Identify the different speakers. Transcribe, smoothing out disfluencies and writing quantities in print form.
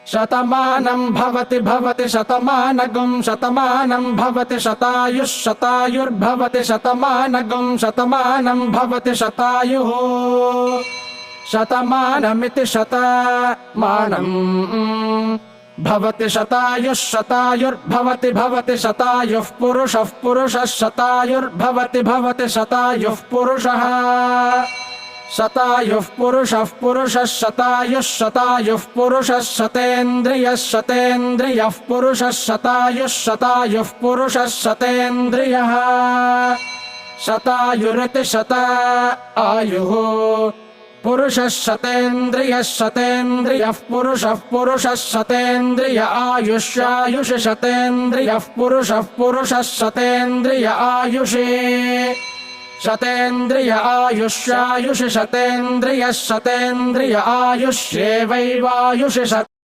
Speaker 1: शतमानं भवति भवति शतमानगं शतमानं भवति शतायुः शतायुर्भवति शतमानगं शतमानं भवति शतायुः शतमानमिति शतमानं भवति शतायुः शतायुर्भवति भवति शतायुः पुरुषः पुरुषः शतायुर्भवति भवति शतायुः पुरुषः शतायुः पुरुषः पुरुषः शतायुः शतायुः पुरुषः शतेन्द्रियः शतेन्द्रियः पुरुषः शतायुः शतायुः पुरुषः शतेन्द्रियः शतायुरिति शतायुः पुरुषः शतेन्द्रियः शतेन्द्रियः पुरुषः पुरुषः शतेन्द्रिय आयुष्यायुष शतेन्द्रियः पुरुषः पुरुषः शतेन्द्रिय आयुषे शतेन्द्रिय आयुष्यायुष शतेन्द्रियः शतेन्द्रिय आयुष्येवैवायुष शतेन्द्रिय